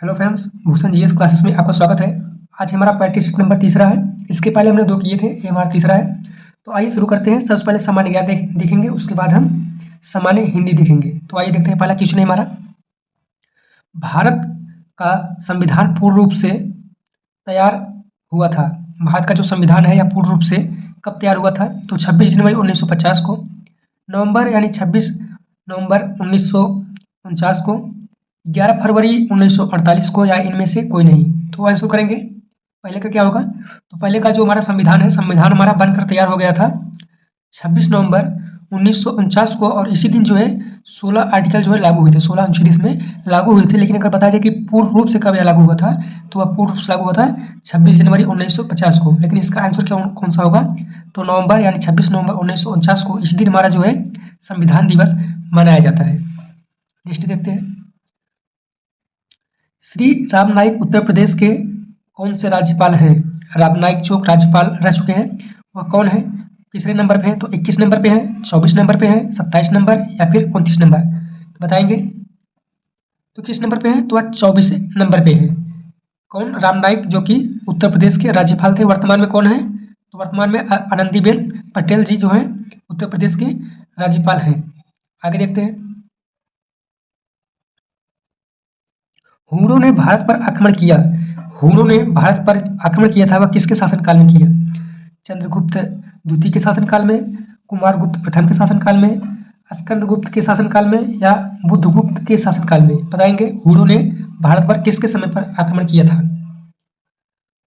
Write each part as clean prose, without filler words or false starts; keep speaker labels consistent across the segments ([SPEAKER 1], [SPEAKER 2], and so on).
[SPEAKER 1] Hello friends, Bhushan GS classes में आपका स्वागत है। आज हमारा प्रैक्टिस सेट नंबर तीसरा है। इसके पहले हमने 2 किए थे, ये हमारा तीसरा है। तो आइए शुरू करते हैं। सबसे पहले सामान्य ज्ञान देखेंगे, उसके बाद हम सामान्य हिंदी देखेंगे। तो आइए देखते हैं। पहला क्वेश्चन है हमारा, भारत का संविधान पूर्ण रूप से तैयार हुआ था। भारत का जो संविधान है या पूर्ण रूप से कब तैयार हुआ था? तो 26 जनवरी 1950 को, नवंबर यानी 26 नवंबर 1949 को, 11 फरवरी 1948 को, या इनमें से कोई नहीं। तो आंसर करेंगे। पहले का क्या होगा? तो पहले का जो हमारा संविधान है, संविधान हमारा बनकर तैयार हो गया था 26 नवंबर 1949 को, और इसी दिन जो है 16 आर्टिकल जो है लागू हुए थे, 16 अनुच्छेद इसमें लागू हुए थे। लेकिन अगर बताया जाए कि पूर्ण रूप से कब यह लागू हुआ था, तो वह पूर्ण रूप से लागू हुआ था 26 जनवरी 1950 को। लेकिन इसका आंसर कौन सा होगा? तो नवंबर यानी 26 नवंबर 1949 को, इसी दिन हमारा जो है संविधान दिवस मनाया जाता है। नेक्स्ट देखते हैं। श्री राम नाईक उत्तर प्रदेश के कौन से राज्यपाल हैं? राम नाईक जो राज्यपाल रह चुके हैं वह कौन है? किसरे नंबर पे है? तो 21 नंबर पे है, 24 नंबर पे है, 27 नंबर या फिर 29 नंबर? तो बताएंगे। तो किस नंबर पे है? तो वह 24 नंबर पे है। कौन? राम नाईक, जो कि उत्तर प्रदेश के राज्यपाल थे। वर्तमान में कौन है? तो वर्तमान में आनंदीबेन पटेल जी जो है उत्तर प्रदेश के राज्यपाल हैं। आगे देखते हैं। हुणों ने भारत पर आक्रमण किया। हुणों ने भारत पर आक्रमण किया था, वह किसके शासनकाल में किया? चंद्रगुप्त द्वितीय के शासनकाल में, कुमारगुप्त प्रथम के शासनकाल में, स्कंदगुप्त के शासनकाल में, या बुद्धगुप्त के शासनकाल में? बताएंगे। हुणों ने भारत पर किसके समय पर आक्रमण किया था?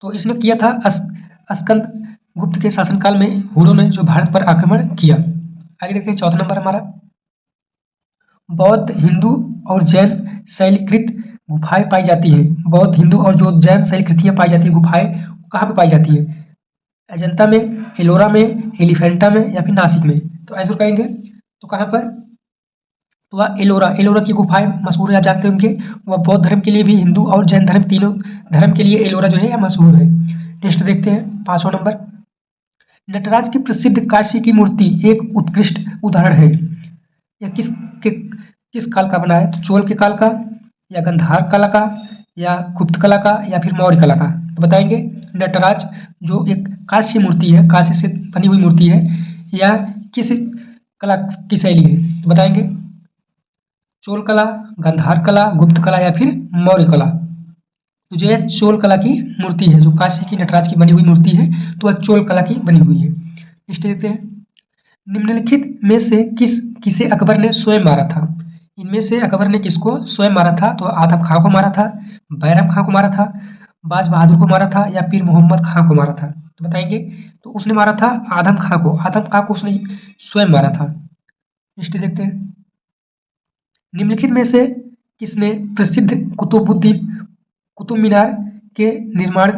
[SPEAKER 1] तो इसने किया था स्कंदगुप्त के शासनकाल में हुणों ने जो भारत पर आक्रमण किया। आगे देखते हैं। चौथा नंबर हमारा, बौद्ध, हिंदू और जैन शैलीकृत गुफाएं पाई जाती है। बौद्ध, हिंदू और जो जैन शैलीकृतियां पाई जाती है, गुफाएं, कहाँ पे पाई जाती है? अजंता में, एलोरा में, एलिफेंटा में, या फिर नासिक में? तो आंसर करेंगे। तो कहाँ पर? तो वह एलोरा, एलोरा की गुफाएं मशहूर है, आप जानते होंगे। वह बौद्ध धर्म के लिए भी, हिंदू और जैन धर्म, तीनों धर्म के लिए एलोरा जो है मशहूर है। नेक्स्ट देखते हैं। 5वां नंबर, नटराज की प्रसिद्ध काशी की मूर्ति एक उत्कृष्ट उदाहरण है। यह किस काल का बना है? तो चोल के काल का, या गंधार कला का, या गुप्त कला का, या फिर मौर्य कला का? तो बताएंगे। नटराज जो एक कांस्य मूर्ति है, कांस्य से बनी हुई मूर्ति है, या किस कला की शैली है? तो बताएंगे। चोल कला, गंधार कला, गुप्त कला, या फिर मौर्य कला? तो जो है चोल कला की मूर्ति है, जो कांस्य की नटराज की बनी हुई मूर्ति है, तो वह चोल कला की बनी हुई है। नेक्स्ट देखते हैं। निम्नलिखित में से किसे अकबर ने स्वयं मारा था? इनमें से अकबर ने किसको स्वयं मारा था? तो आदम खां को मारा था, बैरम खां को मारा था, बाज बहादुर को मारा था, या फिर मोहम्मद खां को मारा था? तो बताएंगे। तो उसने मारा था आदम खां को। आदम खां को उसने स्वयं मारा था। नेक्स्ट देखते हैं। निम्नलिखित में से किसने प्रसिद्ध कुतुब मीनार के निर्माण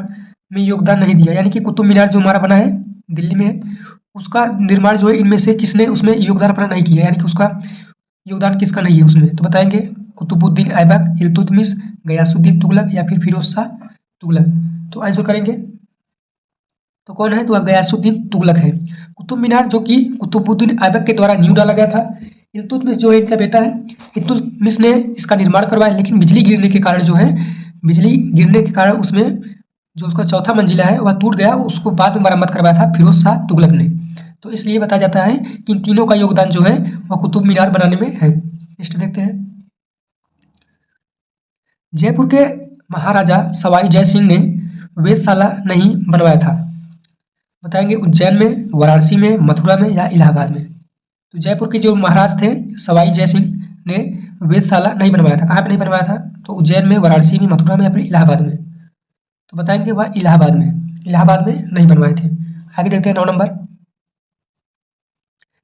[SPEAKER 1] में योगदान नहीं दिया? यानी कि कुतुब मीनार जो हमारा बना है दिल्ली में, उसका निर्माण जो है इनमें से किसने उसमें योगदान अपना नहीं किया? यानी कि उसका योगदान किसका नहीं है उसमें? तो बताएंगे। कुतुबुद्दीन ऐबक, इल्तुतमिश, गयासुद्दीन तुगलक, या फिर फिरोज शाह तुगलक? तो आंसर करेंगे। तो कौन है? तो वह गयासुद्दीन तुगलक है। कुतुब मीनार जो कि कुतुबुद्दीन ऐबक के द्वारा नींव डाला गया था। इल्तुतमिश जो है इनका बेटा है, इल्तुतमिश ने इसका निर्माण करवाया, लेकिन बिजली गिरने के कारण जो है, बिजली गिरने के कारण उसमें जो उसका चौथा मंजिला है वह टूट गया। उसको बाद में मरम्मत करवाया था फिरोज शाह तुगलक ने। तो इसलिए बताया जाता है कि इन तीनों का योगदान जो है वह कुतुब मीनार बनाने में है। नेक्स्ट देखते हैं। जयपुर के महाराजा सवाई जय सिंह ने वेधशाला नहीं बनवाया था? बताएंगे। उज्जैन में, वाराणसी में, मथुरा में, या इलाहाबाद में? तो जयपुर के जो महाराज थे सवाई जय सिंह ने वेधशाला नहीं बनवाया था। कहाँ पे नहीं बनवाया था? तो उज्जैन में, वाराणसी में, मथुरा में, या फिर इलाहाबाद में? तो बताएंगे वह इलाहाबाद में। इलाहाबाद में नहीं बनवाए थे। आगे देखते हैं। 9 नंबर,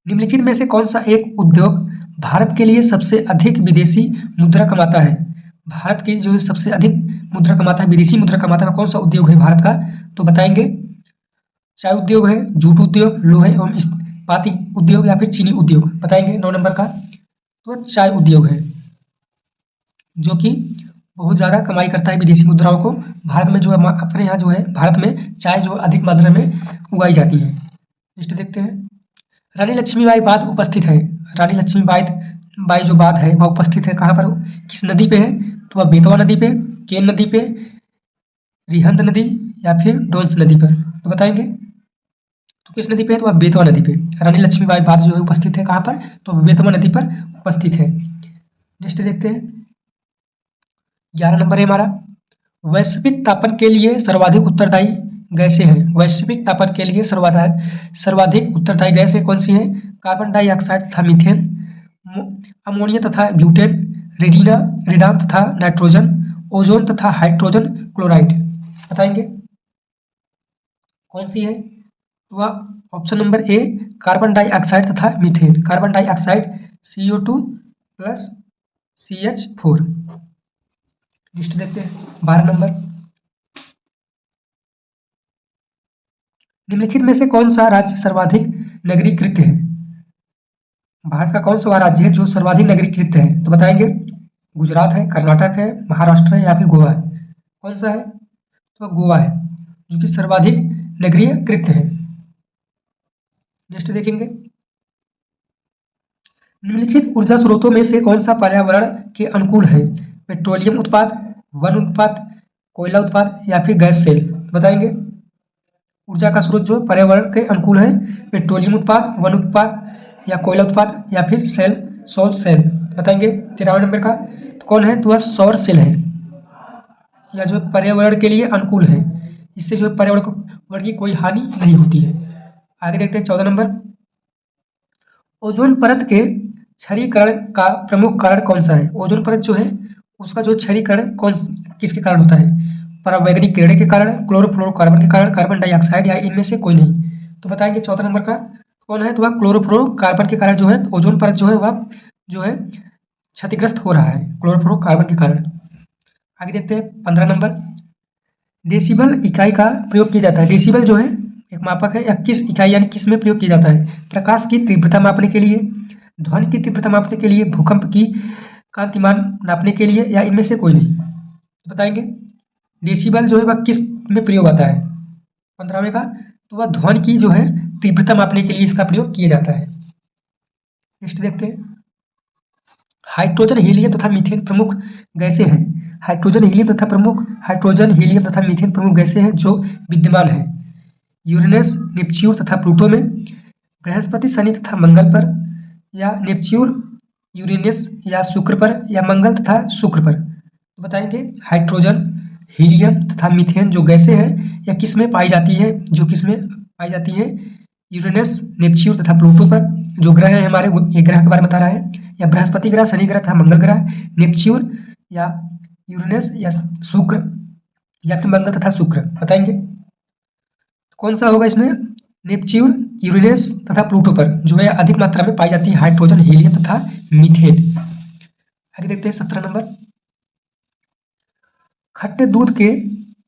[SPEAKER 1] निम्नलिखित में से कौन सा एक उद्योग भारत के लिए सबसे अधिक विदेशी मुद्रा कमाता है? भारत के जो सबसे अधिक मुद्रा कमाता है, विदेशी मुद्रा कमाता है, कौन सा उद्योग है भारत का? तो बताएंगे। चाय उद्योग है, जूट उद्योग, लोहे एवं इस्पात उद्योग, या फिर चीनी उद्योग? बताएंगे। 9 नंबर का तो चाय उद्योग है, जो कि बहुत ज़्यादा कमाई करता है विदेशी मुद्राओं को। भारत में जो है, अपने यहाँ जो है भारत में चाय जो अधिक मात्रा में उगाई जाती है। नेक्स्ट देखते हैं। रानी लक्ष्मीबाई बाँध उपस्थित है। रानी लक्ष्मीबाई जो बाँध है वह उपस्थित है कहाँ पर? किस नदी पे है? तो वह बेतवा नदी पे, केन नदी पे, रिहंद नदी या फिर डोन्स नदी पर? तो बताएंगे। तो किस नदी पे है? तो वह बेतवा नदी पे। रानी लक्ष्मीबाई भारत जो है उपस्थित है कहाँ पर? तो बेतवा नदी पर उपस्थित है। नेक्स्ट देखते हैं, 11 नंबर है हमारा, वैश्विक तापन के लिए सर्वाधिक उत्तरदायी गैसें हैं। वैश्विक तापन के लिए सर्वाधिक उत्तरदायी गैसें कौन सी हैं? कार्बन डाइऑक्साइड तथा मीथेन, अमोनिया तथा ब्यूटेन, रेडिना रेडान तथा नाइट्रोजन, ओजोन तथा हाइड्रोजन क्लोराइड। बताएंगे कौन सी है? तो वह option number A, carbon dioxide तथा methane. Carbon dioxide CO2 plus CH4। List देखते हैं, 12 नंबर, निम्नलिखित में से कौन सा राज्य सर्वाधिक नगरीकृत है? भारत का कौन सा वह राज्य है जो सर्वाधिक नगरीकृत है? तो बताएंगे, गुजरात है, कर्नाटक है, महाराष्ट्र है या फिर गोवा है? कौन सा है? तो गोवा है, जो कि सर्वाधिक नगरीकृत है। नेक्स्ट देखेंगे, निम्नलिखित ऊर्जा स्रोतों में से कौन सा पर्यावरण के अनुकूल है? पेट्रोलियम उत्पाद, वन उत्पाद, कोयला उत्पाद या फिर गैस सेल? बताएंगे, ऊर्जा का स्रोत जो पर्यावरण के अनुकूल है, पेट्रोलियम उत्पाद, वन उत्पाद या कोयला उत्पाद या फिर सौर सेल? बताएंगे 13वें नंबर का, तो कौन है? तो वह सौर सेल है, या जो पर्यावरण के लिए अनुकूल है, इससे जो पर्यावरण की कोई हानि नहीं होती है। आगे देखते हैं 14 नंबर, ओजोन परत के क्षारीकरण का प्रमुख कारण कौन सा है? ओजोन परत जो है उसका जो क्षारीकरण किसके कारण होता है? परावैगनिक किरणें के कारण, क्लोरोफ्लोरोकार्बन के कारण, कार्बन डाइऑक्साइड या इनमें से कोई नहीं? तो बताएंगे 14 नंबर का कौन है? तो वह क्लोरोफ्लोरोकार्बन के कारण जो है ओजोन परत जो है वह जो है क्षतिग्रस्त हो रहा है, क्लोरोफ्लोरोकार्बन के कारण। आगे देखते हैं 15 नंबर, डेसिबल इकाई का प्रयोग किया जाता है। डेसिबल जो है एक मापक है, या किस इकाई यानी किस में प्रयोग किया जाता है? प्रकाश की तीव्रता मापने के लिए, ध्वनि की तीव्रता मापने के लिए, भूकंप की कांतिमान नापने के लिए या इनमें से कोई नहीं? बताएंगे, डेसिबल जो है वह किस में प्रयोग आता है? 15वें का, तो वह ध्वनि की जो है तीव्रता मापने के लिए इसका प्रयोग किया जाता है। नेक्स्ट देखते हैं, हाइड्रोजन, हीलियम तथा मीथेन प्रमुख गैसें हैं। हाइड्रोजन हीलियम तथा मीथेन प्रमुख गैसें हैं जो विद्यमान है यूरेनस, नेपच्यून तथा प्लूटो में, बृहस्पति, शनि तथा मंगल पर, या नेपच्यून, यूरेनस या शुक्र पर, या मंगल तथा शुक्र पर? तो बताएंगे, हाइड्रोजन, हीलियम तथा मीथेन जो गैसें हैं या किस में पाई जाती है? जो किस में पाई जाती है? यूरेनस, नेपच्यून तथा प्लूटो पर, जो ग्रह है हमारे, ये ग्रह के बारे में बता रहा है, या बृहस्पति ग्रह, शनि ग्रह तथा मंगल ग्रह, नेपच्यून या यूरेनस या शुक्र या फिर मंगल तथा शुक्र? बताएंगे कौन सा होगा इसमें? नेपच्यून, यूरेनस तथा प्लूटो पर जो है अधिक मात्रा में पाई जाती है हाइड्रोजन, हीलियम तथा मीथेन। आगे देखते हैं 17 नंबर, खट्टे दूध के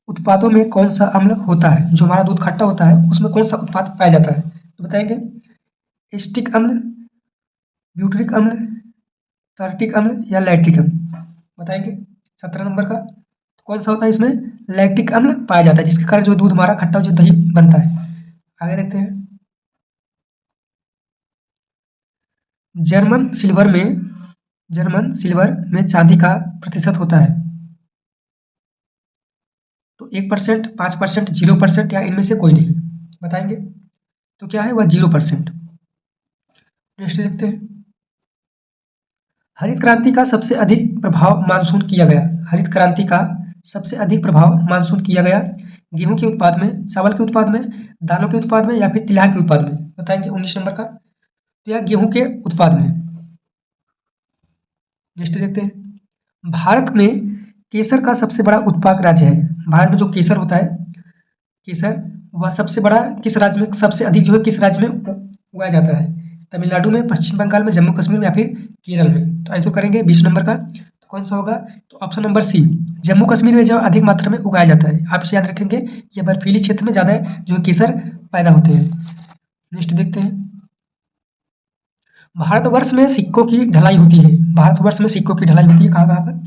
[SPEAKER 1] उत्पादों में कौन सा अम्ल होता है? जो हमारा दूध खट्टा होता है उसमें कौन सा उत्पाद पाया जाता है? तो बताएंगे, एसिटिक अम्ल, ब्यूटरिक अम्ल, सर्टिक अम्ल या लैक्टिक अम्ल? बताएंगे 17 नंबर का, तो कौन सा होता है इसमें? लैक्टिक अम्ल पाया जाता है, जिसके कारण जो दूध हमारा खट्टा जो दही बनता है। आगे देखते हैं, जर्मन सिल्वर में चांदी का प्रतिशत होता है तो 1%, 5%, 0% या इनमें से कोई नहीं? बताएंगे, तो क्या है वह? 0%। नेक्स्ट देखते हैं, हरित क्रांति का सबसे अधिक प्रभाव मानसून किया गया। हरित क्रांति का सबसे अधिक प्रभाव मानसून किया गया गेहूं के उत्पाद में, चावल के उत्पाद में, दालों के उत्पाद में या फिर तिलहन के उत्पाद में? बताएंगे 19 नंबर का, तो यह गेहूं के उत्पाद में। नेक्स्ट देखते हैं, भारत में केसर का सबसे बड़ा उत्पादक राज्य है। भारत में जो केसर होता है, केसर, वह सबसे बड़ा किस राज्य में, सबसे अधिक जो है किस राज्य में उगाया जाता है? तमिलनाडु में, पश्चिम बंगाल में, जम्मू कश्मीर में या फिर केरल में? तो आंसर करेंगे 20 नंबर का, तो कौन सा होगा? तो option number C, Jammu Kashmir में जो अधिक मात्रा में उगाया जाता है। आप इसे याद रखेंगे, यह बर्फीली क्षेत्र में ज़्यादा जो केसर पैदा होते हैं। नेक्स्ट देखते हैं, भारतवर्ष में सिक्कों की ढलाई होती है। भारतवर्ष में सिक्कों की ढलाई होती है कहाँ कहाँ पर?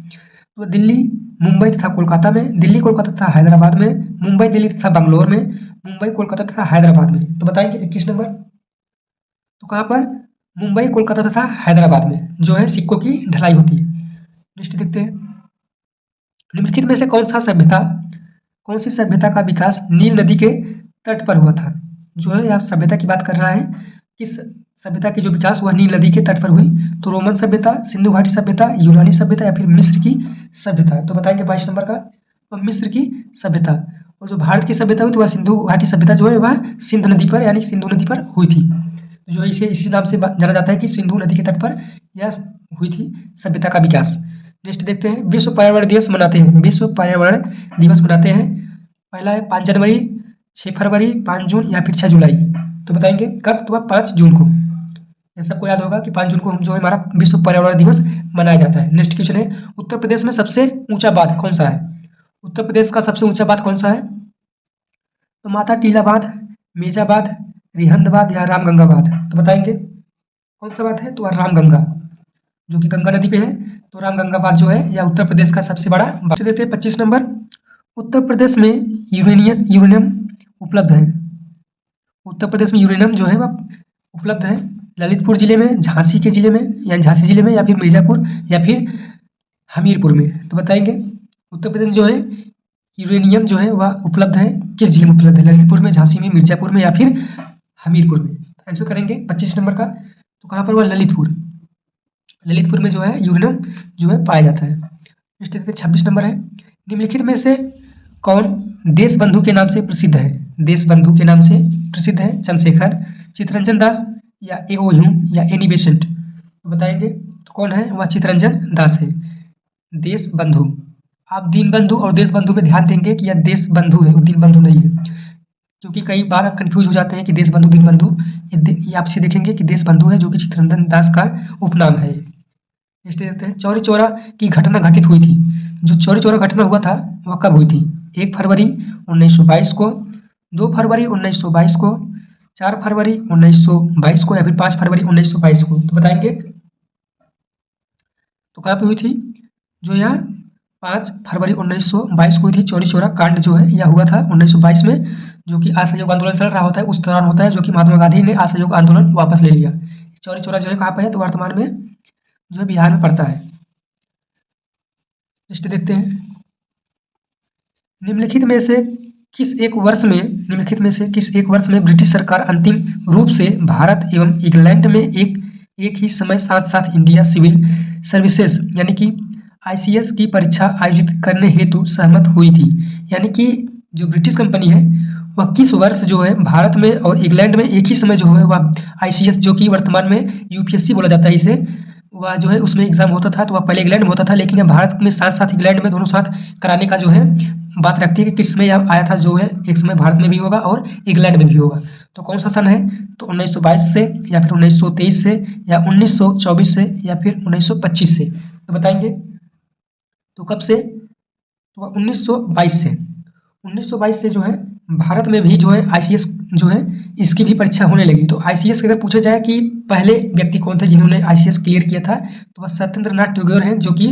[SPEAKER 1] तो दिल्ली, मुंबई तथा कोलकाता में, दिल्ली, कोलकाता तथा हैदराबाद में, मुंबई, दिल्ली तथा बंगलोर में, मुंबई, कोलकाता तथा हैदराबाद में? तो बताएंगे 21 नंबर, तो कहाँ पर? मुंबई, कोलकाता तथा हैदराबाद में जो है सिक्कों की ढलाई होती है। नेक्स्ट देखते हैं, निम्नलिखित में से कौन सी सभ्यता का विकास नील नदी के तट पर हुआ था? जो है यहाँ सभ्यता की बात कर रहा है, किस सभ्यता की जो विकास हुआ नील नदी के तट पर हुई? तो रोमन सभ्यता, सिंधु घाटी सभ्यता, यूनानी सभ्यता या फिर मिस्र की सभ्यता। तो बताएंगे 22 नंबर का, तो मिस्र की सभ्यता। और जो भारत की सभ्यता हुई तो वह सिंधु घाटी सभ्यता जो है वह सिंध नदी पर यानी कि सिंधु नदी पर हुई थी। तो जो इसे इसी नाम से जाना जाता है कि सिंधु नदी के तट पर यह हुई थी सभ्यता का विकास। नेक्स्ट देखते हैं, विश्व पर्यावरण दिवस मनाते हैं। विश्व पर्यावरण दिवस मनाते हैं, पहला है 5 जनवरी, 6 फरवरी, 5 जून या फिर 6 जुलाई। तो बताएंगे कब? तो 5 जून को। ये सबको याद होगा कि 5 जून को जो है हमारा विश्व पर्यावरण दिवस मनाया जाता है। नेक्स्ट क्वेश्चन है, उत्तर प्रदेश में सबसे ऊंचा बांध कौन सा है? उत्तर प्रदेश का सबसे ऊंचा बांध कौन सा है? तो माता टीला बांध, मेजा बांध, रिहंद बांध या रामगंगा बांध। तो बताएंगे कौन सा बांध है? तो रामगंगा, जो कि गंगा नदी पे है। तो रामगंगा बांध जो है यह उत्तर प्रदेश का सबसे बड़ा बांध। देते हैं 25 नंबर, उत्तर प्रदेश में यूरेनियम उपलब्ध है। उत्तर प्रदेश में यूरेनियम जो है वह उपलब्ध है ललितपुर जिले में, झांसी के जिले में या झांसी जिले में, या फिर मिर्जापुर या फिर हमीरपुर में। तो बताएंगे उत्तर प्रदेश में जो है यूरेनियम जो है वह उपलब्ध है, किस जिले में उपलब्ध है? ललितपुर में, झांसी में, मिर्जापुर में या फिर हमीरपुर में। आंसर करेंगे 25 नंबर का, तो कहाँ पर हुआ? ललितपुर में जो है यूरेनियम जो है पाया जाता है। नेक्स्ट 26 नंबर है, निम्नलिखित में से कौन देश बंधु के नाम से प्रसिद्ध है? देश बंधु के नाम से प्रसिद्ध है चंद्रशेखर, चित्तरंजन दास या एओ ह्यूम या एनी बेसेंट। तो बताएंगे तो कौन है? वह चित्तरंजन दास है। देश बंधु, आप दीन बंधु और देश बंधु में ध्यान देंगे कि यह देश बंधु है, दीन बंधु नहीं है, क्योंकि कई बार कंफ्यूज हो जाते हैं कि देश बंधु दीन बंधु। ये आपसे देखेंगे कि देश बंधु है, जो कि चित्तरंजन दास का उपनाम है। नेक्स्ट देखते हैं, चौरी चौरा की घटना घटित हुई थी। जो चौरी चौरा घटना हुआ था वह कब हुई थी? 1 फरवरी 1922 को, 2 फरवरी 1922 को, 4 फरवरी 1922 को या फिर 5 फरवरी 1922 को। तो बताएंगे तो कहाँ पे हुई थी? जो यह 5 फरवरी 1922 को हुई थी। चौरी चौरा कांड जो है यह हुआ था 1922 में, जो कि असहयोग आंदोलन चल रहा होता है उस दौरान होता है, जो कि महात्मा गांधी ने असहयोग आंदोलन वापस ले लिया। चौरी चौरा जो है कहाँ पर है? तो वर्तमान में जो है बिहार में पड़ता है। नेक्स्ट देखते हैं, निम्नलिखित में से किस एक वर्ष में ब्रिटिश सरकार अंतिम रूप से भारत एवं इंग्लैंड में एक ही समय साथ साथ इंडिया सिविल सर्विसेज यानी कि आईसीएस की परीक्षा आयोजित करने हेतु सहमत हुई थी? यानी कि जो ब्रिटिश कंपनी है वह किस वर्ष जो है भारत में और इंग्लैंड में एक ही समय जो है वह आईसीएस, जो कि वर्तमान में यूपीएससी बोला जाता है इसे, वह जो है उसमें एग्जाम होता था, तो वह पहले इंग्लैंड में होता था, लेकिन अब भारत में साथ साथ इंग्लैंड में दोनों साथ कराने का जो है बात रखती है कि किस समय आया था, जो है एक समय भारत में भी होगा और इंग्लैंड में भी होगा। तो कौन सा सन है? तो 1922 से या फिर 1923 से या 1924 से या फिर 1925 से। तो बताएंगे तो कब से? तो 1922 से। 1922 से जो है भारत में भी जो है आईसीएस जो है इसकी भी परीक्षा होने लगी। तो आईसीएस अगर पूछा जाए कि पहले व्यक्ति कौन थे जिन्होंने आईसीएस क्लियर किया था, तो वह सत्येंद्र नाथ टैगोर हैं, जो कि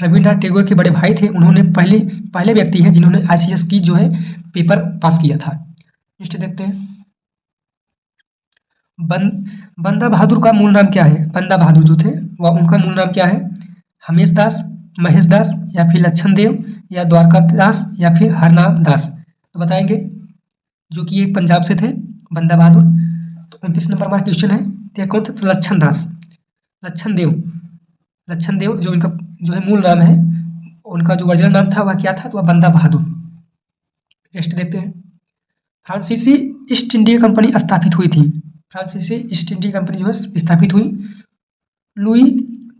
[SPEAKER 1] रविन्द्रनाथ टैगोर के बड़े भाई थे। उन्होंने पहले व्यक्ति हैं जिन्होंने आईसीएस की जो है पेपर पास किया था। नेक्स्ट देखते हैं, बंदा बहादुर का मूल नाम क्या है? बंदा बहादुर जो थे वह उनका मूल नाम क्या है? हमेश दास, महेश दास या फिर लक्षण देव या द्वारका दास या फिर हरनाम दास। तो बताएंगे जो कि एक पंजाब से थे बंदा बहादुर। तो 29 नंबर हमारा क्वेश्चन है, तो कौन थे? तो लक्षण दास, लक्षण देव जो इनका जो है मूल नाम है, उनका जो ओरिजिनल नाम था वह क्या था? तो वह बंदा बहादुर। नेक्स्ट देखते हैं, फ्रांसीसी ईस्ट इंडिया कंपनी स्थापित हुई थी। फ्रांसीसी ईस्ट इंडिया कंपनी जो है स्थापित हुई लुई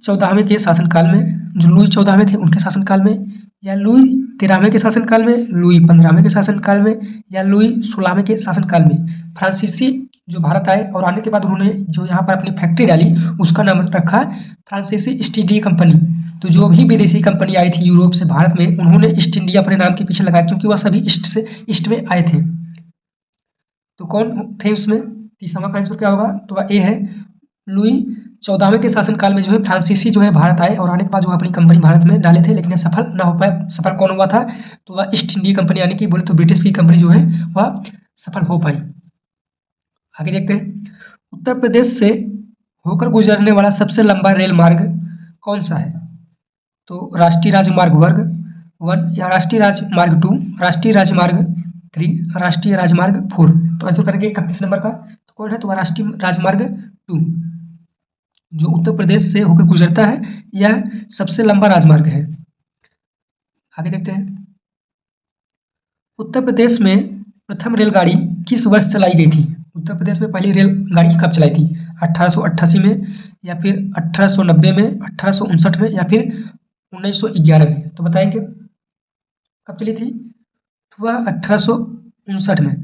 [SPEAKER 1] 14वें के शासनकाल में। जो लुई 14वें थे उनके शासनकाल में, या लुई 13वें के शासनकाल में, लुई 15वें के शासनकाल में या लुई 16वें के शासनकाल में फ्रांसीसी जो भारत आए और आने के बाद उन्होंने जो यहाँ पर अपनी फैक्ट्री डाली उसका नाम रखा फ्रांसीसी ईस्ट इंडिया कंपनी। तो जो भी विदेशी कंपनी आई थी यूरोप से भारत में, उन्होंने ईस्ट इंडिया अपने नाम के पीछे लगाया, क्योंकि वह सभी ईस्ट में आए थे। तो कौन थे उसमें? तीसरा का आंसर क्या होगा? तो वह ए है, लुई 14वें के शासनकाल में जो है फ्रांसीसी जो है भारत आए और आने के बाद जो अपनी कंपनी भारत में डाले थे, लेकिन सफल ना हो पाए। सफल कौन हुआ था? तो वह ईस्ट इंडिया कंपनी, यानी कि बोले तो ब्रिटिश की कंपनी जो है वह सफल हो पाई। आगे देखते हैं, उत्तर प्रदेश से होकर गुजरने वाला सबसे लंबा रेल मार्ग कौन सा है? तो राष्ट्रीय राजमार्ग वर्ग, 1 या राष्ट्रीय राजमार्ग 2, राष्ट्रीय राजमार्ग 3, राष्ट्रीय राजमार्ग 4। तो आंसर करेंगे 31 नंबर का। तो कौन है? तो राष्ट्रीय राजमार्ग 2 जो उत्तर प्रदेश से होकर गुजरता है, यह सबसे लंबा राजमार्ग है। आगे देखते हैं। उत्तर प्रदेश में प्रथम रेलगाड़ी किस वर्ष चलाई गई थी? उत्तर प्रदेश में पहली रेलगाड़ी कब चलाई थी? 1888 में, या फिर 1890 में, 1859 में, या फिर 1911 में? तो बताएंगे कब चली थी? वह 1859 में।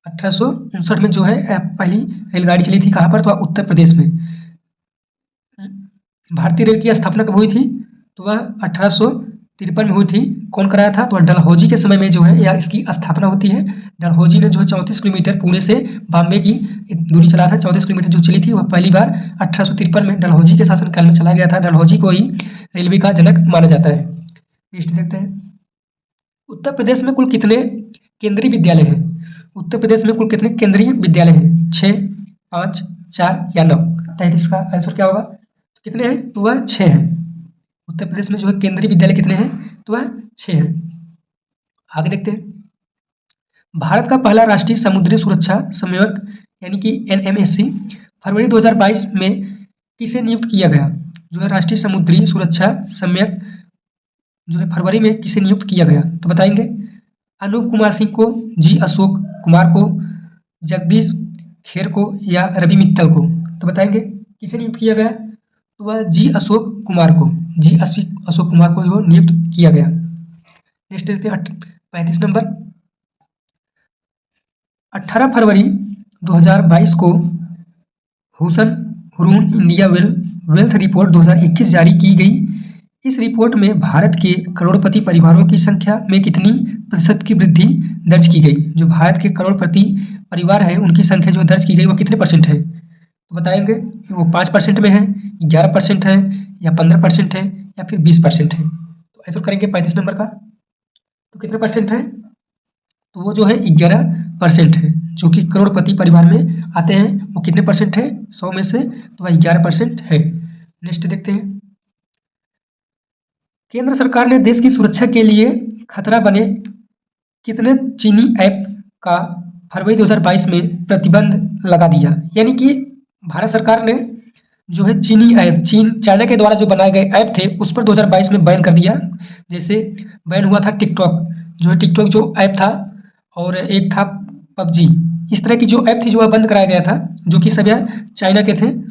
[SPEAKER 1] 1859 में जो है पहली रेलगाड़ी चली थी। कहाँ पर? तो उत्तर प्रदेश में। भारतीय रेल की स्थापना कब हुई थी? तो वह 1853 में हुई थी। कौन कराया था? तो डलहौजी के समय में जो है या इसकी स्थापना होती है। डलहौजी ने जो है 34 किलोमीटर पुणे से बॉम्बे की दूरी चला था। 34 किलोमीटर जो चली थी वह पहली बार 1853 में डलहौजी के शासनकाल में चला गया था। डलहौजी को ही रेलवे का जनक माना जाता है। नेक्स्ट देखते हैं। उत्तर प्रदेश में कुल कितने केंद्रीय विद्यालय हैं? उत्तर प्रदेश में कुल कितने केंद्रीय विद्यालय हैं? 6, 5, 4 या 9? 33 का आंसर क्या होगा? तो कितने हैं? तो वह 6 हैं। उत्तर प्रदेश में जो है केंद्रीय विद्यालय कितने हैं? तो वह 6 हैं। आगे देखते हैं। भारत का पहला राष्ट्रीय समुद्री सुरक्षा समन्वयक यानी कि NMSC फरवरी 2022 में किसे नियुक्त किया गया? जो है राष्ट्रीय समुद्री सुरक्षा समन्वयक जो है फरवरी में किसे नियुक्त किया गया? तो बताएंगे। अनूप कुमार सिंह को, जी अशोक कुमार को, जगदीश खेर को, या रवि मित्तल को? तो बताएंगे किसे नियुक्त किया गया? तो वह जी अशोक कुमार को, जी अशोक कुमार को जो नियुक्त किया गया। नेक्स्ट देखते हैं 35 नंबर। 18 फरवरी 2022 को हुरून इंडिया वेल्थ रिपोर्ट 2021 जारी की गई। इस रिपोर्ट में भारत के करोड़पति परिवारों की संख्या में कितनी प्रतिशत की वृद्धि दर्ज की गई? जो भारत के करोड़पति परिवार है उनकी संख्या जो दर्ज की गई वो कितने % है? तो बताएंगे वो 5% में है, 11% है, या 15% है, या फिर 20% है? तो आंसर करेंगे 35 नंबर का। तो कितने % है? तो वो जो है 11% है। जो कि करोड़पति परिवार में आते हैं वो कितने % है 100 में से? तो वह 11% है। नेक्स्ट देखते हैं। केंद्र सरकार ने देश की सुरक्षा के लिए खतरा बने कितने चीनी ऐप का फरवरी 2022 में प्रतिबंध लगा दिया? यानी कि भारत सरकार ने जो है चीनी ऐप, चाइना के द्वारा जो बनाए गए ऐप थे उस पर 2022 में बैन कर दिया। जैसे बैन हुआ था टिकटॉक, जो है टिकटॉक जो ऐप था, और एक था पबजी। इस तरह की जो ऐप थी जो बंद कराया गया था, जो कि सब चाइना के थे।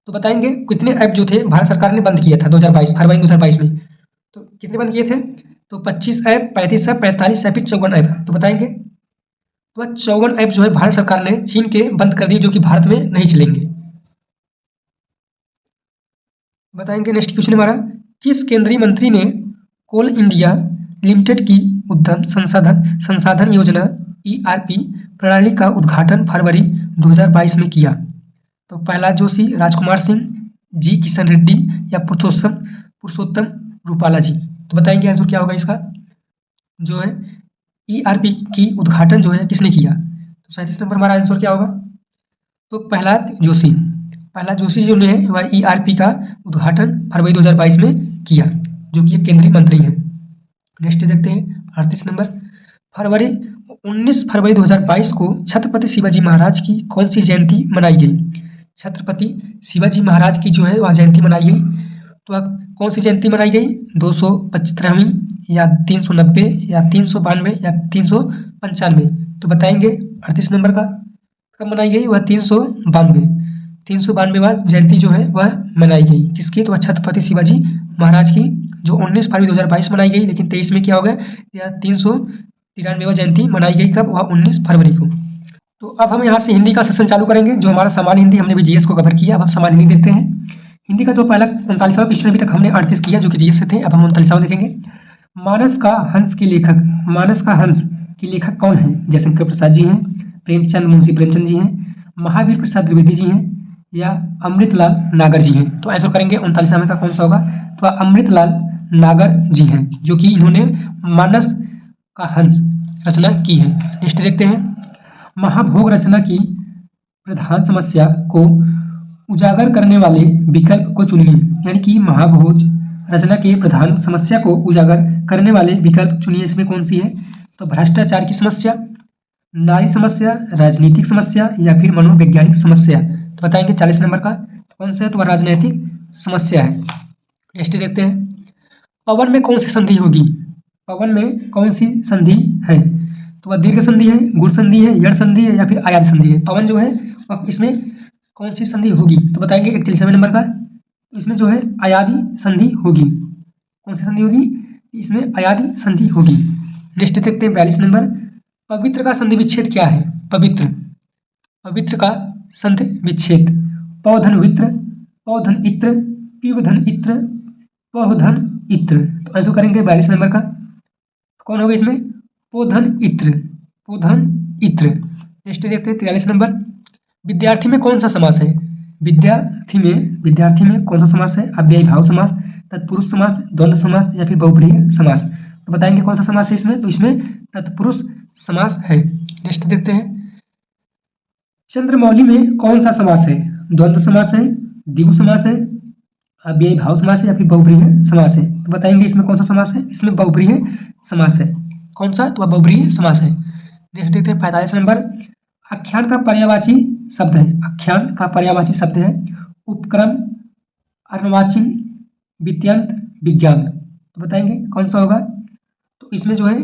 [SPEAKER 1] तो बताएंगे कितने ऐप जो थे भारत सरकार ने बंद किया था 2022 फरवरी 2022 में? तो कितने बंद किए थे? तो 25 ऐप, 35 ऐप, 45 या फिर 54 ऐप? तो बताएंगे। तो 54 ऐप जो है भारत सरकार ने चीन के बंद कर दिए, जो कि भारत में नहीं चलेंगे। बताएंगे। नेक्स्ट क्वेश्चन हमारा, किस केंद्रीय मंत्री ने कोल इंडिया लिमिटेड की उद्यम संसाधन योजना ERP प्रणाली का उद्घाटन फरवरी 2022 में किया? तो प्रहलाद जोशी, राजकुमार सिंह, जी किशन रेड्डी, या पुरुषोत्तम रूपाला जी? तो बताएंगे आंसर क्या होगा इसका? जो है ERP की उद्घाटन जो है किसने किया? तो 37 नंबर हमारा आंसर क्या होगा? तो प्रहलाद जोशी जो ने वह ERP का उद्घाटन फरवरी 2022 में किया, जो कि केंद्रीय मंत्री हैं। नेक्स्ट देखते हैं 38 नंबर। 19 फरवरी 2022 को छत्रपति शिवाजी महाराज की कौन सी जयंती मनाई गई? छत्रपति शिवाजी महाराज की जो है वह जयंती मनाई गई। तो अब कौन सी जयंती मनाई गई? 275वीं, या 390, या 392, या 395? तो बताएंगे 38 नंबर का कब मनाई गई? वह 392वां जयंती जो है वह मनाई गई। किसकी? तो छत्रपति शिवाजी महाराज की, जो 19 फरवरी 2022 मनाई गई, लेकिन 23 में क्या हो गया? या 393वां जयंती मनाई गई। कब? वह 19 फरवरी को। तो अब हम यहाँ से हिंदी का सेशन चालू करेंगे। जो हमारा सामान्य हिंदी, हमने भी GS को कवर किया, अब हम सामान्य हिंदी देखते हैं। हिंदी का जो पहला 39वां क्वेश्चन अभी तक हमने 38 किया, जो कि GS से थे। अब हम 39वां देखेंगे। मानस का हंस के लेखक कौन है? जयशंकर प्रसाद जी हैं, प्रेमचंद, मुंशी प्रेमचंद जी हैं, महावीर प्रसाद द्विवेदी जी हैं, या अमृतलाल नागर जी हैं? तो आंसर करेंगे 39वां का कौन सा होगा? तो अमृतलाल नागर जी हैं, जो कि इन्होंने मानस का हंस रचना की है। नेक्स्ट देखते हैं। महाभोग रचना की प्रधान समस्या को उजागर करने वाले विकल्प को चुनिए। यानी कि महाभोज रचना की प्रधान समस्या को उजागर करने वाले विकल्प चुनिए, इसमें कौन सी है? तो भ्रष्टाचार की समस्या, नारी समस्या, राजनीतिक समस्या या फिर मनोवैज्ञानिक समस्या। तो बताएंगे 40 नंबर का कौन सा है? तो वह राजनीतिक समस्या है। नेक्स्ट देखते हैं, पवन में कौन सी संधि होगी? पवन में कौन सी संधि है? तो वह दीर्घ संधि है, गुण संधि है, यण संधि है या फिर आयात संधि है। पवन जो है वह इसमें कौन सी संधि होगी? तो बताएंगे 41वें नंबर का, इसमें जो है अयादि संधि होगी। कौन सी संधि होगी? इसमें अयादि संधि होगी। नेक्स्ट देखते हैं 42 नंबर, पवित्र का संधि विच्छेद क्या है? पवित्र, पवित्र का संधि विच्छेद, पौधन वित्र, पौधन इत्र, पिवधन इत्र, पौधन इत्र। तो ऐसा करेंगे 42 नंबर का, कौन होगा इसमें? पोधन इत्र, पोधन इत्र। नेक्स्ट देखते हैं 43 नंबर, विद्यार्थी में कौन सा समास है? विद्यार्थी में कौन सा समास है? अव्ययी भाव समास, तत्पुरुष समास, द्वंद्व समास या फिर बहुब्रीहि समास। तो बताएंगे कौन सा समास है इसमें? तो इसमें तत्पुरुष समास है। नेक्स्ट देखते हैं, चंद्रमौली में कौन सा समास है? द्वंद्व समास है, द्विगु समास है, अव्ययी भाव समास है या फिर बहुब्रीहि समास है। तो बताएंगे इसमें कौन सा समास है? इसमें बहुब्रीहि समास है। कौन सा? तो बहुब्रीहि समास है। नेक्स्ट देखते हैं 45 नंबर, आख्यान का पर्यायवाची शब्द है, आख्यान का पर्यायवाची शब्द है उपक्रम, अर्वाचीन, वित्यंत, विज्ञान। तो बताएंगे कौन सा होगा? तो इसमें जो है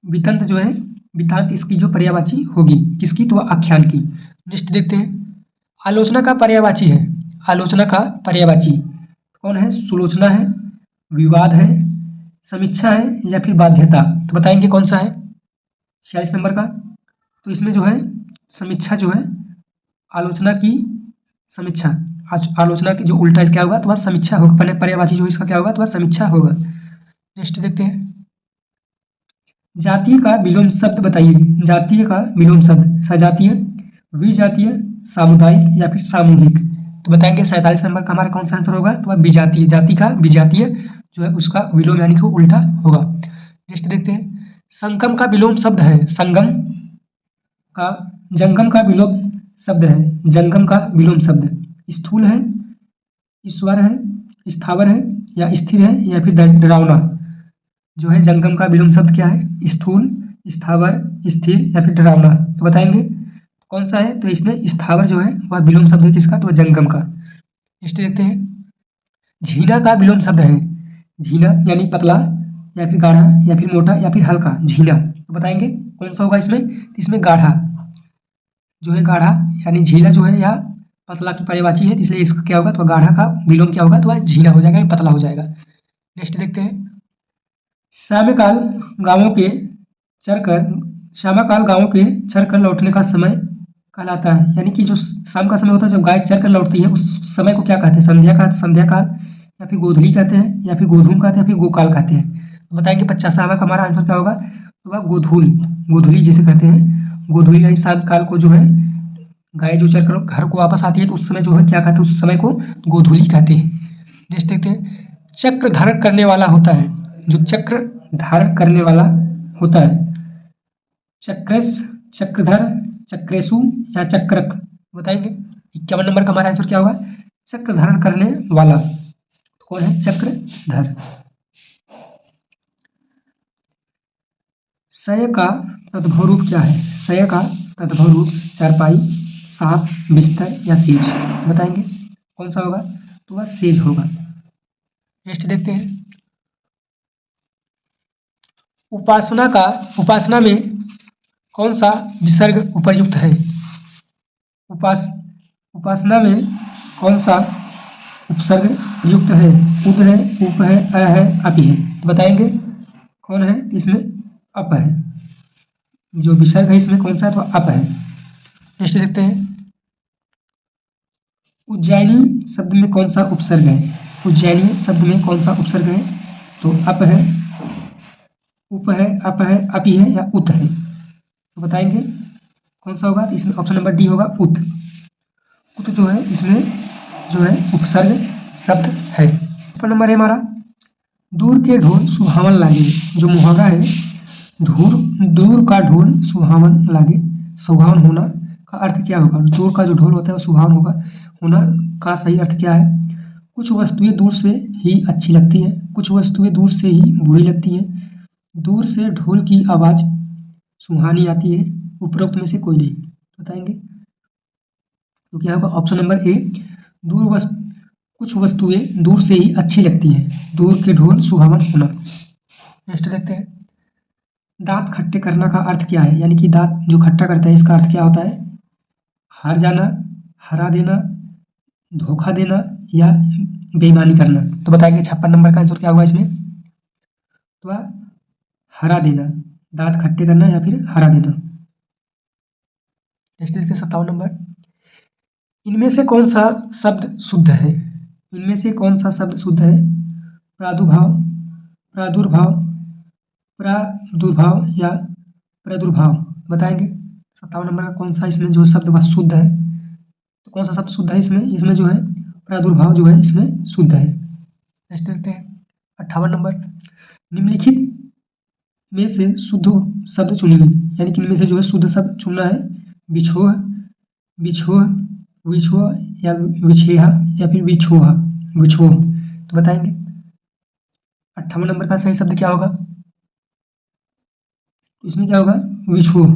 [SPEAKER 1] वितंत जो है, वितांत इसकी जो पर्यायवाची होगी, किसकी? तो आख्यान की। नेक्स्ट देखते हैं, आलोचना का पर्यायवाची है, आलोचना का पर्यायवाची कौन है? सुलोचना है, विवाद है, समीक्षा है या फिर बाध्यता। तो बताएंगे कौन सा है? 46 नंबर का, तो इसमें जो है समीक्षा जो है, आलोचना की समीक्षा, आलोचना की जो उल्टा क्या होगा? तो वह समीक्षा होगा, पर्यायवाची जो इसका क्या होगा? तो वह समीक्षा होगा। नेक्स्ट देखते हैं, जातीय का विलोम शब्द बताइए, जातीय का विलोम शब्द, सजातीय, विजातीय, सामुदायिक या फिर सामूहिक। तो बताएंगे 47 नंबर का हमारा कौन सा आंसर होगा? तो वह विजातीय, जाति का विजातीय जो है उसका विलोम यानी कि उल्टा होगा। नेक्स्ट देखते हैं, संगम का विलोम शब्द है, संगम का, जंगम का विलोम शब्द है, जंगम का विलोम शब्द, स्थूल है, ईश्वर है, स्थावर है या स्थिर है या फिर डरावना। जो है जंगम का विलोम शब्द क्या है? स्थूल, स्थावर, स्थिर या फिर डरावना। तो बताएंगे कौन सा है? तो इसमें स्थावर जो है वह विलोम शब्द है किसका? तो जंगम का। नेक्स्ट देखते हैं, झीना का विलोम शब्द है, झीना यानी पतला या फिर गाढ़ा या फिर मोटा या फिर हल्का, झीना। तो बताएंगे कौन सा होगा इसमें? इसमें गाढ़ा जो है, गाढ़ा यानी झीला जो है या पतला की पर्यायवाची है, इसलिए इसका क्या होगा? तो गाढ़ा का विलोम क्या होगा? तो वह झीना हो जाएगा, पतला हो जाएगा। नेक्स्ट देखते हैं, श्यामकाल गांवों के चरकर, श्यामकाल गांवों के चरकर लौटने का समय कहलाता है, यानी कि जो शाम का समय होता है जब गाय चरकर लौटती है उस समय को क्या कहते हैं? संध्या का, संध्या काल या फिर गोधूली कहते हैं या फिर गोधूम कहते हैं या फिर गोकाल कहते हैं। तो बताएंगे 50वां का हमारा आंसर क्या होगा? तो वह गोधूल, गोधूली जिसे कहते हैं, गोधूली यानी शाम काल को जो है गाय जो चरकर घर को वापस आती है तो उस समय जो है क्या कहते हैं? उस समय को गोधूली कहते हैं। नेक्स्ट देखते हैं, चक्र धारण करने वाला होता है, जो चक्र धारण करने वाला होता है, चक्रस, चक्रधर, चक्रेशु या चक्रक। बताएंगे 51 नंबर का हमारा आंसर क्या होगा? चक्र धारण करने वाला कौन है? चक्रधर। शय का तद्भव रूप क्या है? शय का तद्भव रूप चारपाई, साप, बिस्तर या सेज। बताएंगे कौन सा होगा? तो वह सेज होगा। नेक्स्ट देखते हैं, उपासना में कौन सा विसर्ग उपर्युक्त है? उपासना में कौन सा उपसर्ग युक्त है? उद है, उप है, अ है, अपि है। तो बताएंगे कौन है? इसमें अप है, जो विसर्ग है इसमें कौन सा है? तो अप है। नेक्स्ट देखते हैं, उज्जैनी शब्द में कौन सा उपसर्ग है? उज्जैनी शब्द में कौन सा उपसर्ग है? तो अप है, उप है, अप है, अपि है या उत है। तो बताएंगे कौन सा होगा? इसमें ऑप्शन नंबर डी होगा, उत। उत जो है इसमें जो है उपसर्ग शब्द है। नंबर है हमारा, दूर के ढोल सुहावन लागे, जो मुहागा है, दूर का ढोल सुहावन लागे, सुहावन होना का अर्थ क्या होगा? दूर का जो ढोल होता है वो सुहावन होगा, होना का सही अर्थ क्या है? कुछ वस्तुएं दूर से ही अच्छी लगती हैं, कुछ वस्तुएं दूर से ही बुरी लगती हैं। दूर से ढोल की आवाज़ सुहानी आती है, उपरोक्त में से कोई नहीं। बताएंगे तो क्या होगा? ऑप्शन नंबर ए, दूर वस्तु कुछ वस्तुएं दूर से ही अच्छी लगती हैं, दूर के ढोल सुहावन होना। नेक्स्ट देखते हैं, दांत खट्टे करना का अर्थ क्या है? यानी कि दांत जो खट्टा करता है इसका अर्थ क्या होता है? हार जाना, हरा देना, धोखा देना या बेईमानी करना। तो बताएंगे 56 नंबर का आंसर क्या होगा इसमें? तो हरा देना, दांत खट्टे करना या फिर हरा देना। नेक्स्ट देखते हैं 57 नंबर, इनमें से कौन सा शब्द शुद्ध है? इनमें से कौन सा शब्द शुद्ध है? प्रादुर्भाव, प्रादुर्भाव, प्रादुर्भाव या प्रादुर्भाव। बताएंगे 57 नंबर का कौन सा इसमें जो शब्द वह शुद्ध है? तो कौन सा शब्द शुद्ध है इसमें? इसमें जो है प्रादुर्भाव जो है इसमें शुद्ध है। नेक्स्ट देखते हैं 58 नंबर, निम्नलिखित में से शुद्ध शब्द चुनिए। यानी कि इनमें से जो है शुद्ध शब्द चुनना है। बिछोह, बिछोह, विछोह या विछेहा या फिर विछोहा, विछोह। तो बताएंगे 58 नंबर का सही शब्द क्या होगा? इसमें क्या होगा? विछोह,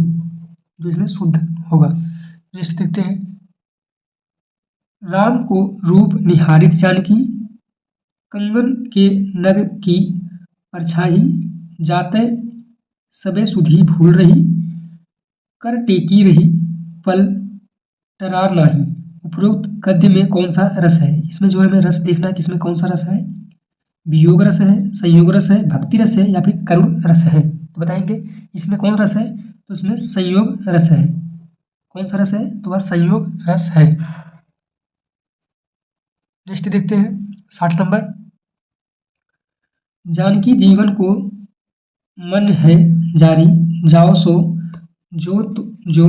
[SPEAKER 1] जो इसमें शुद्ध होगा। नेक्स्ट देखते हैं, राम को रूप निहारित जानकी, कंगन के नग की परछाई, जाते सबे सुधी भूल रही, कर टेकी रही पल टरार नाही। उपरोक्त गद्य में कौन सा रस है? इसमें जो है हमें रस देखना है कि इसमें कौन सा रस है। वियोग रस है, संयोग रस है, भक्ति रस है या फिर करुण रस है। तो बताएंगे इसमें कौन रस है? तो इसमें संयोग रस है। कौन सा रस है? तो वह संयोग रस है। नेक्स्ट देखते हैं 60 नंबर, जानकी जीवन को मन है जारी, जाओ सो जो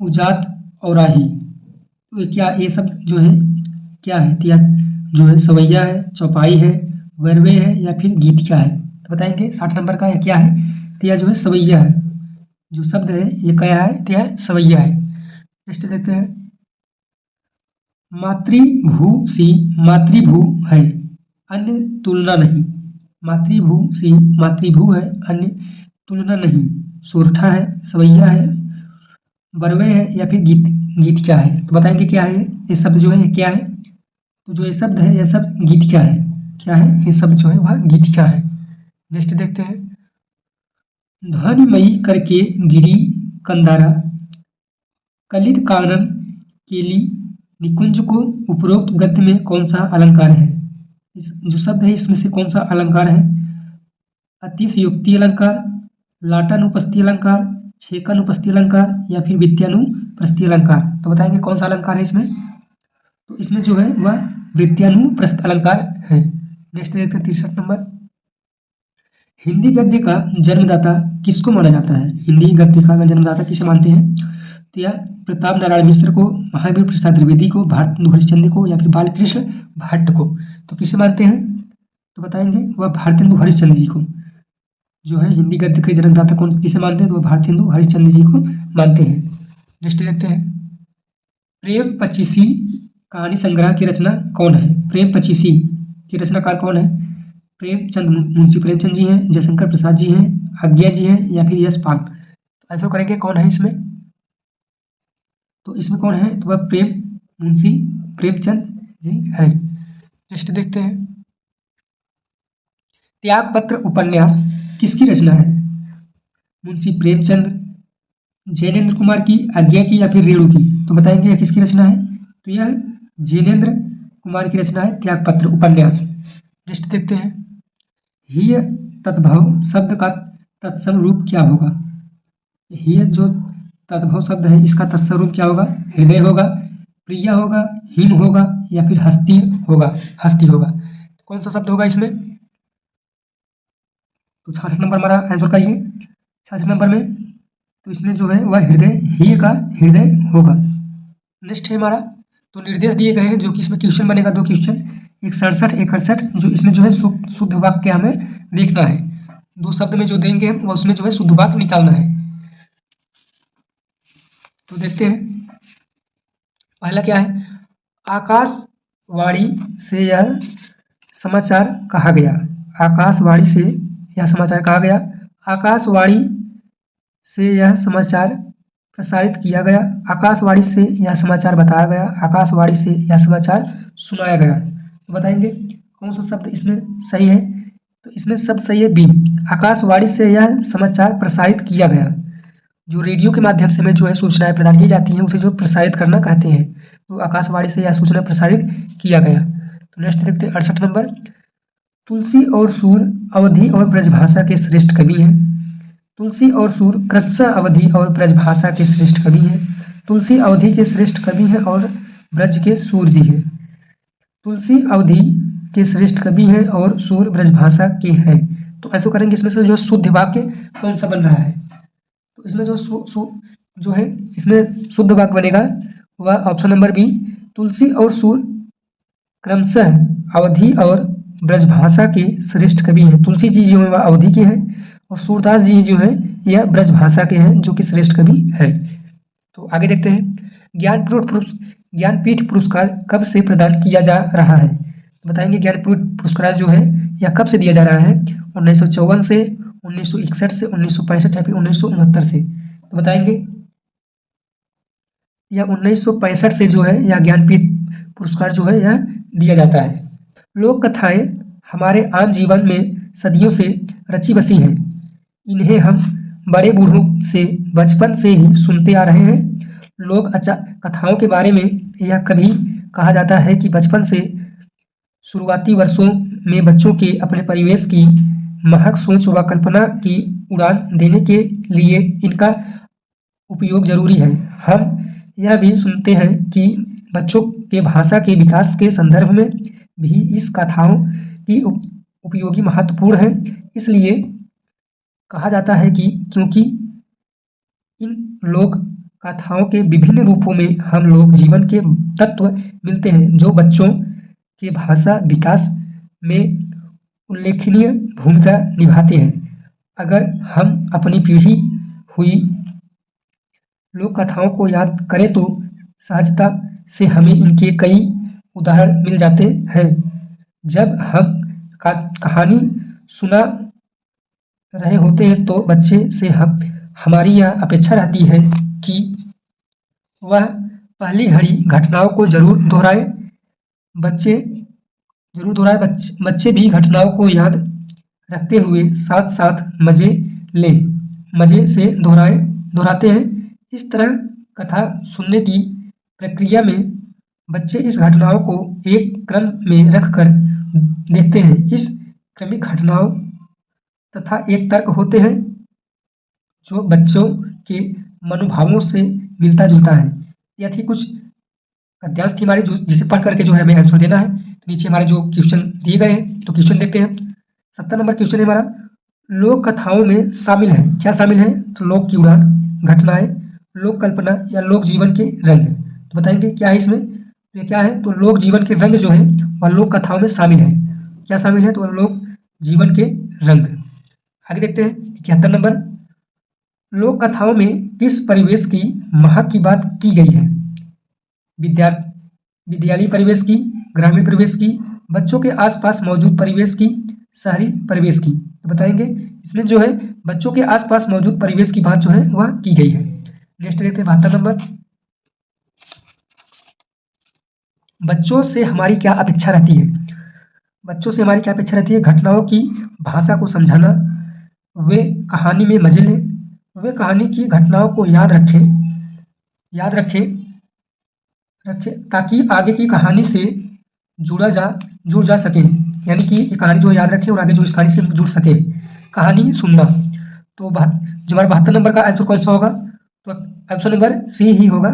[SPEAKER 1] उजात औराही। तो क्या ये सब जो है क्या है? तो यह जो है सवैया है, चौपाई है, वर्वे है या फिर गीत क्या है? तो बताएंगे 60 नंबर का यह क्या है? तो यह जो है सवैया है। जो शब्द है ये क्या है? तो यह सवैया है। नेक्स्ट देखते हैं, मातृभू सी मातृभू है, अन्य तुलना नहीं। मातृभू सी मातृभू है, अन्य तुलना नहीं। सोरठा है, सवैया है, बरवे है या फिर गीत, गीत क्या है? तो बताएंगे क्या है ये शब्द जो है ये क्या है? तो जो ये शब्द है यह शब्द गीत क्या है? क्या है ये शब्द जो है वह गीत क्या है? नेक्स्ट देखते हैं, ध्वनिमयी करके गिरी कंदारा, कलित कानन केली निकुंज को उपरोक्त गद्य में कौन सा अलंकार है? इस जो शब्द है इसमें से कौन सा अलंकार है? अतिशयोक्ति अलंकार, लाटानुपस्थि अलंकार, छेकानुपस्थि अलंकार या फिर विद्यानुप्रस्थि अलंकार। तो बताएंगे कौन सा अलंकार है इसमें? तो इसमें जो है वह विद्यानुप्रस्थ अलंकार है। नेक्स्ट देखते हैं 63 नंबर, हिंदी गद्य का जन्मदाता किसको माना जाता है? हिंदी गद्य का जन्मदाता किसे मानते हैं? तो यह प्रताप नारायण मिश्र को, महावीर प्रसाद द्विवेदी को, भारतेंदु हरिश्चंद्र को या फिर बालकृष्ण भट्ट को। तो किसे मानते हैं? तो बताएंगे वह भारतेंदु हरिश्चंद्र जी को। जो है हिंदी गद्य के जन्मदाता कौन किसे मानते हैं? तो वह भारतेंदु हरिश्चंद्र जी को मानते हैं। नेक्स्ट देखते हैं, प्रेम पचीसी कहानी संग्रह की रचना कौन है? प्रेम पचीसी की रचनाकार कौन है? प्रेमचंद, मुंशी प्रेमचंद जी हैं, जयशंकर प्रसाद जी हैं, आज्ञा जी हैं या फिर यशपाल। तो ऐसा करेंगे कौन है इसमें? तो इसमें कौन है? तो वह मुंशी प्रेमचंद जी है। नेक्स्ट देखते हैं, त्यागपत्र उपन्यास किसकी रचना है? मुंशी प्रेमचंद, जैनेन्द्र कुमार की, आज्ञा की या फिर रेणु की। तो बताएंगे यह किसकी रचना है? तो यह जैनेन्द्र कुमार की रचना है त्यागपत्र उपन्यास। नेक्स्ट देखते हैं, हीय तद्भव शब्द का तत्सम रूप क्या होगा? हीय जो तद्भव शब्द है इसका तत्सम रूप क्या होगा? हृदय होगा, प्रिय होगा, हिम होगा या फिर हस्ती होगा, हस्ती होगा। कौन सा शब्द होगा इसमें? तो 66 नंबर हमारा आंसर करिए 66 नंबर में। तो इसमें जो है वह हृदय, हीय का हृदय होगा। नेक्स्ट है हमारा, तो निर्देश दिए गए हैं जो कि इसमें क्वेश्चन बनेगा, 2 क्वेश्चन, एक 67 एक 68। जो इसमें जो है शुद्ध वाक्य हमें देखना है। 2 शब्द में जो देंगे हम वो उसमें जो है शुद्ध वाक्य निकालना है। तो देखते हैं, पहला क्या है? आकाशवाणी से यह समाचार कहा गया। आकाशवाणी से यह समाचार कहा गया। आकाशवाणी से यह समाचार प्रसारित किया गया। आकाशवाणी से यह समाचार बताया गया। आकाशवाणी से यह समाचार सुनाया गया। तो बताएंगे कौन सा शब्द इसमें सही है। तो इसमें शब्द सही है बी, आकाशवाणी से यह समाचार प्रसारित किया गया। जो रेडियो के माध्यम से हमें जो है सूचनाएं प्रदान की जाती हैं उसे जो प्रसारित करना कहते हैं। तो आकाशवाणी से यह सूचना प्रसारित किया गया। तो नेक्स्ट देखते हैं 68 नंबर। तुलसी और सूर अवधी और ब्रजभाषा के श्रेष्ठ कवि हैं। तुलसी और सूर क्रमशः अवधी और ब्रजभाषा के श्रेष्ठ कवि हैं। तुलसी अवधी के श्रेष्ठ कवि हैं और ब्रज के सूर जी हैं। तुलसी अवधी के श्रेष्ठ कवि हैं और सूर ब्रजभाषा के हैं। तो ऐसा करेंगे, इसमें से जो शुद्ध वाक्य कौन सा बन रहा है। तो इसमें जो है इसमें शुद्ध वाक्य बनेगा वह ऑप्शन नंबर बी, तुलसी और सूर क्रमशः अवधी और ब्रजभाषा के श्रेष्ठ कवि हैं। तुलसी जी जो है वह अवधी के हैं और सूरदास जी जो है यह ब्रजभाषा के हैं जो कि श्रेष्ठ कवि है। तो आगे देखते हैं, ज्ञानपीठ पुरस्कार कब से प्रदान किया जा रहा है। बताएंगे ज्ञानपीठ पुरस्कार जो है यह कब से दिया जा रहा है। 1954 से, 1961 से, 1965 या फिर 1969 से। तो बताएंगे यह 1965 से जो है यह ज्ञानपीठ पुरस्कार जो है यह दिया जाता है। लोक कथाएं हमारे आम जीवन में सदियों से रची बसी हैं। इन्हें हम बड़े बूढ़ों से बचपन से ही सुनते आ रहे हैं। लोक कथाओं के बारे में यह कभी कहा जाता है कि बचपन से शुरुआती वर्षों में बच्चों के अपने परिवेश की महक सोच व कल्पना की उड़ान देने के लिए इनका उपयोग जरूरी है। हम यह भी सुनते हैं कि बच्चों के भाषा के विकास के संदर्भ में भी इस कथाओं की उपयोगी महत्वपूर्ण है। इसलिए कहा जाता है कि क्योंकि इन लोक कथाओं के विभिन्न रूपों में हम लोग जीवन के तत्व मिलते हैं जो बच्चों के भाषा विकास में उल्लेखनीय भूमिका निभाते हैं। अगर हम अपनी पीढ़ी हुई लोक कथाओं को याद करें तो सहजता से हमें इनके कई उदाहरण मिल जाते हैं। जब हम कहानी सुना रहे होते हैं तो बच्चे से हमारी यह अपेक्षा रहती है कि वह पहली घड़ी घटनाओं को जरूर दोहराए। बच्चे भी घटनाओं को याद रखते हुए साथ साथ मजे से दोहराते हैं। इस तरह कथा सुनने की प्रक्रिया में बच्चे इस घटनाओं को एक क्रम में रखकर देखते हैं। इस क्रमिक घटनाओं तथा एक तर्क होते हैं जो बच्चों के मनोभावों से मिलता जुलता है। यह थी कुछ गद्यांश थी हमारी जिसे पढ़ करके जो है हमें आंसर देना है। तो नीचे हमारे जो क्वेश्चन दिए गए हैं तो क्वेश्चन देखते हैं। 70 नंबर क्वेश्चन है हमारा, लोक कथाओं में शामिल है, क्या शामिल है। तो लोक की उड़ान, घटनाएं, लोक कल्पना या लोक जीवन के रंग। तो बताएंगे क्या है इसमें। ये क्या है, तो लोक जीवन के रंग जो है वह लोक कथाओं में शामिल है। क्या शामिल है, तो लोक जीवन के रंग। आगे देखते हैं 71 नंबर, लोक कथाओं में किस परिवेश की महक की बात की गई है। विद्यालय परिवेश की, ग्रामीण परिवेश की, बच्चों के आसपास मौजूद परिवेश की, शहरी परिवेश की। तो बताएंगे इसमें जो है बच्चों के आसपास मौजूद परिवेश की बात जो है वह की गई है। नेक्स्ट देखते हैं 72 नंबर, बच्चों से हमारी क्या अपेक्षा रहती है। बच्चों से हमारी क्या अपेक्षा रहती है, घटनाओं की भाषा को समझाना, वे कहानी में मजे लें, वे कहानी की घटनाओं को याद रखें ताकि आगे की कहानी से जुड़ जा सके। यानी कि ये कहानी जो याद रखें और आगे जो इस कहानी से जुड़ सके। कहानी सुनना, तो जो हमारा 72 नंबर का आंसर कौन सा होगा, तो ऑप्शन नंबर सी ही होगा।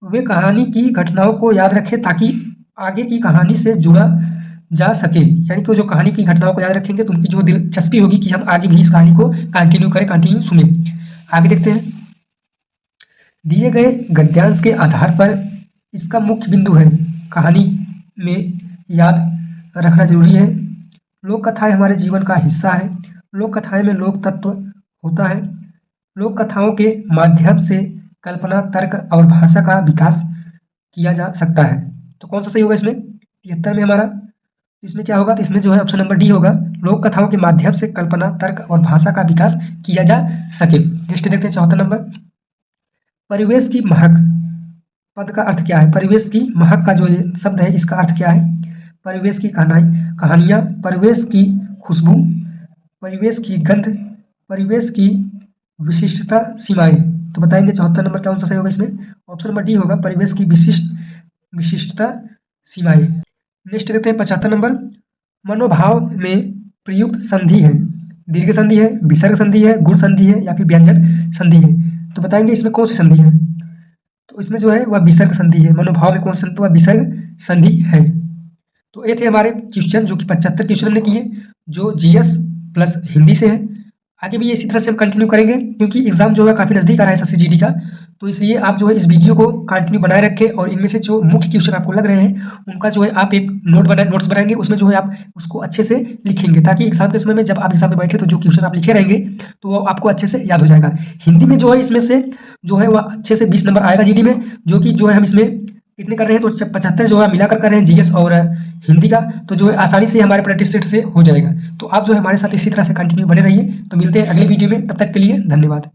[SPEAKER 1] वे कहानी की घटनाओं को याद रखें ताकि आगे की कहानी से जुड़ा जा सके। यानी कि जो कहानी की घटनाओं को याद रखेंगे तो उनकी जो दिलचस्पी होगी कि हम आगे भी इस कहानी को कंटिन्यू सुने। आगे देखते हैं, दिए गए गद्यांश के आधार पर इसका मुख्य बिंदु है कहानी में याद रखना जरूरी है। लोक कथाएं हमारे जीवन का हिस्सा है। लोक कथाएं में लोक तत्व होता है। लोक कथाओं के माध्यम से कल्पना, तर्क और भाषा का विकास किया जा सकता है। तो कौन सा सही होगा इसमें, 73 में हमारा इसमें क्या होगा, तो इसमें जो है ऑप्शन नंबर डी होगा, लोक कथाओं के माध्यम से कल्पना, तर्क और भाषा का विकास किया जा सके। नेक्स्ट देखते हैं 74 नंबर, परिवेश की महक पद का अर्थ क्या है? परिवेश की महक का जो ये शब्द है इसका अर्थ क्या है? परिवेश की कहानियाँ, परिवेश की खुशबू, परिवेश की गंध, परिवेश की विशिष्टता सीमाएं। तो बताएंगे 74 नंबर कौन सा सही होगा इसमें? ऑप्शन नंबर डी होगा, परिवेश की विशिष्टता सीमाएं। नेक्स्ट देखते हैं 75 नंबर, मनोभाव में प्रयुक्त संधि है, दीर्घ संधि है, विसर्ग संधि है, गुण संधि है या फिर व्यंजन संधि है। तो बताएंगे इसमें कौन सी संधि है? तो इसमें जो है वह विसर्ग संधि है। मनोभाव में कौन सा संधि? वह विसर्ग संधि है। तो ये थे हमारे क्वेश्चन जो कि 75 क्वेश्चन हमने किए, जो जीएस प्लस हिंदी से है। आगे भी इसी तरह से हम कंटिन्यू करेंगे क्योंकि एग्जाम जो है काफ़ी नज़दीक आ रहा है एसएससी जीडी का, तो इसलिए आप जो है इस वीडियो को कंटिन्यू बनाए रखें और इनमें से जो मुख्य क्वेश्चन आपको लग रहे हैं उनका जो है आप एक नोट्स बनाएंगे, उसमें जो है आप उसको अच्छे से लिखेंगे ताकि एग्जाम के समय में जब आप एग्जाम में बैठे तो जो क्वेश्चन आप लिखे रहेंगे तो वो आपको अच्छे से याद हो जाएगा। हिंदी में जो है इसमें से जो है वह अच्छे से 20 नंबर आएगा जीडी में, जो कि जो है हम इसमें इतने कर रहे हैं तो 75 जो है मिलाकर कर रहे हैं जीएस और हिंदी का, तो जो है आसानी से हमारे प्रैक्टिस सेट से हो जाएगा। तो आप जो है हमारे साथ इसी तरह से कंटिन्यू बने रहिए। तो मिलते हैं अगले वीडियो में, तब तक के लिए धन्यवाद।